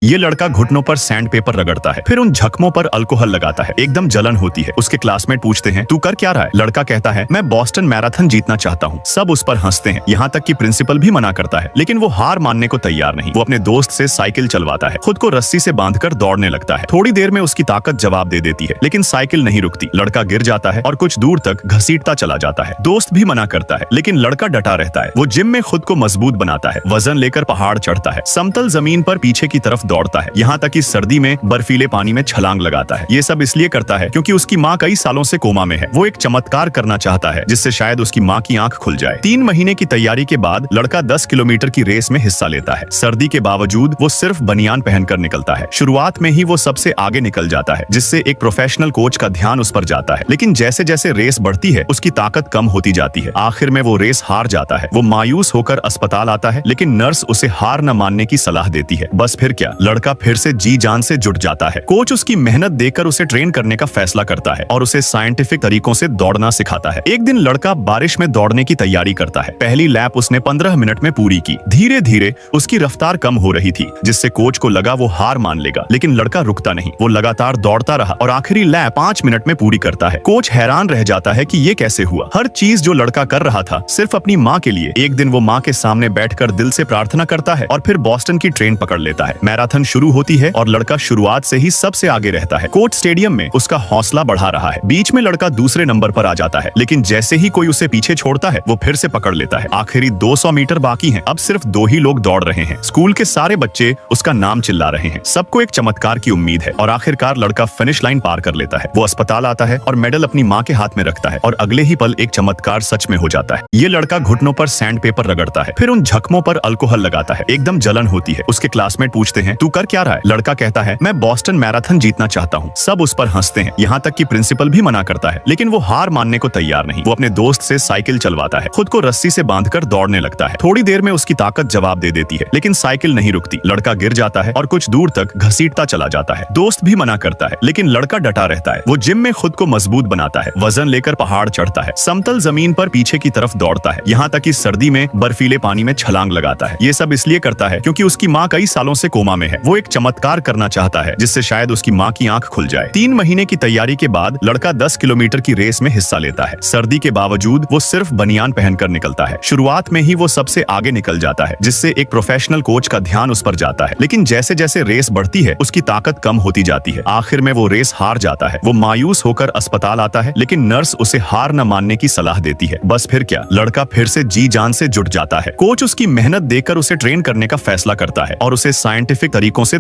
ये लड़का घुटनों पर सैंड पेपर रगड़ता है, फिर उन जख्मों पर अल्कोहल लगाता है। एकदम जलन होती है। उसके क्लासमेट पूछते हैं, तू कर क्या रहा है? लड़का कहता है, मैं बॉस्टन मैराथन जीतना चाहता हूँ। सब उस पर हंसते हैं, यहाँ तक कि प्रिंसिपल भी मना करता है, लेकिन वो हार मानने को तैयार नहीं। वो अपने दोस्त से साइकिल चलवाता है, खुद को रस्सी से बांधकर दौड़ने लगता है। थोड़ी देर में उसकी ताकत जवाब दे देती है, लेकिन साइकिल नहीं रुकती। लड़का गिर जाता है और कुछ दूर तक घसीटता चला जाता है। दोस्त भी मना करता है, लेकिन लड़का डटा रहता है। वो जिम में खुद को मजबूत बनाता है, वजन लेकर पहाड़ चढ़ता है, समतल जमीन पर पीछे की तरफ दौड़ता है, यहाँ तक कि सर्दी में बर्फीले पानी में छलांग लगाता है। ये सब इसलिए करता है क्योंकि उसकी माँ कई सालों से कोमा में है। वो एक चमत्कार करना चाहता है जिससे शायद उसकी माँ की आंख खुल जाए। 3 महीने की तैयारी के बाद लड़का 10 किलोमीटर की रेस में हिस्सा लेता है। सर्दी के बावजूद वो सिर्फ बनियान पहनकर निकलता है। शुरुआत में ही वो सबसे आगे निकल जाता है, जिससे एक प्रोफेशनल कोच का ध्यान उस पर जाता है। लेकिन जैसे जैसे रेस बढ़ती है उसकी ताकत कम होती जाती है। आखिर में वो रेस हार जाता है। वो मायूस होकर अस्पताल आता है, लेकिन नर्स उसे हार न मानने की सलाह देती है। बस फिर क्या, लड़का फिर से जी जान से जुट जाता है। कोच उसकी मेहनत देखकर उसे ट्रेन करने का फैसला करता है और उसे साइंटिफिक तरीकों से दौड़ना सिखाता है। एक दिन लड़का बारिश में दौड़ने की तैयारी करता है। पहली लैप उसने 15 मिनट में पूरी की। धीरे धीरे उसकी रफ्तार कम हो रही थी, जिससे कोच को लगा वो हार मान लेगा, लेकिन लड़का रुकता नहीं। वो लगातार दौड़ता रहा और आखिरी लैप 5 मिनट में पूरी करता है। कोच हैरान रह जाता है कि ये कैसे हुआ। हर चीज जो लड़का कर रहा था सिर्फ अपनी माँ के लिए। एक दिन वो माँ के सामने बैठकर दिल से प्रार्थना करता है और फिर बॉस्टन की ट्रेन पकड़ लेता है। मैराथन शुरू होती है और लड़का शुरुआत से ही सबसे आगे रहता है। कोच स्टेडियम में उसका हौसला बढ़ा रहा है। बीच में लड़का दूसरे नंबर पर आ जाता है, लेकिन जैसे ही कोई उसे पीछे छोड़ता है वो फिर से पकड़ लेता है। आखिरी 200 मीटर बाकी हैं। अब सिर्फ 2 ही लोग दौड़ रहे हैं। स्कूल के सारे बच्चे उसका नाम चिल्ला रहे हैं। सबको एक चमत्कार की उम्मीद है और आखिरकार लड़का फिनिश लाइन पार कर लेता है। वो अस्पताल आता है और मेडल अपनी माँ के हाथ में रखता है और अगले ही पल एक चमत्कार सच में हो जाता है। ये लड़का घुटनों पर सैंड पेपर रगड़ता है, फिर उन जख्मों पर अल्कोहल लगाता है। एकदम जलन होती है। उसके क्लासमेट पूछते हैं, तू कर क्या रहा है? लड़का कहता है, मैं बॉस्टन मैराथन जीतना चाहता हूँ। सब उस पर हंसते हैं, यहाँ तक कि प्रिंसिपल भी मना करता है, लेकिन वो हार मानने को तैयार नहीं। वो अपने दोस्त से साइकिल चलवाता है, खुद को रस्सी से बांधकर दौड़ने लगता है। थोड़ी देर में उसकी ताकत जवाब दे देती है, लेकिन साइकिल नहीं रुकती। लड़का गिर जाता है और कुछ दूर तक घसीटता चला जाता है। दोस्त भी मना करता है, लेकिन लड़का डटा रहता है। वो जिम में खुद को मजबूत बनाता है, वजन लेकर पहाड़ चढ़ता है, समतल जमीन पर पीछे की तरफ दौड़ता है, यहाँ तक कि सर्दी में बर्फीले पानी में छलांग लगाता है। ये सब इसलिए करता है क्योंकि उसकी माँ कई सालों से कोमा में है। वो एक चमत्कार करना चाहता है जिससे शायद उसकी माँ की आंख खुल जाए। 3 महीने की तैयारी के बाद लड़का 10 किलोमीटर की रेस में हिस्सा लेता है। सर्दी के बावजूद वो सिर्फ बनियान पहनकर निकलता है। शुरुआत में ही वो सबसे आगे निकल जाता है, जिससे एक प्रोफेशनल कोच का ध्यान उस पर जाता है। लेकिन जैसे जैसे रेस बढ़ती है उसकी ताकत कम होती जाती है। आखिर में वो रेस हार जाता है। वो मायूस होकर अस्पताल आता है, लेकिन नर्स उसे हार न मानने की सलाह देती है। बस फिर क्या, लड़का फिर से जी जान से जुट जाता है। कोच उसकी मेहनत देखकर उसे ट्रेन करने का फैसला करता है और उसे साइंटिफिक तरीकों से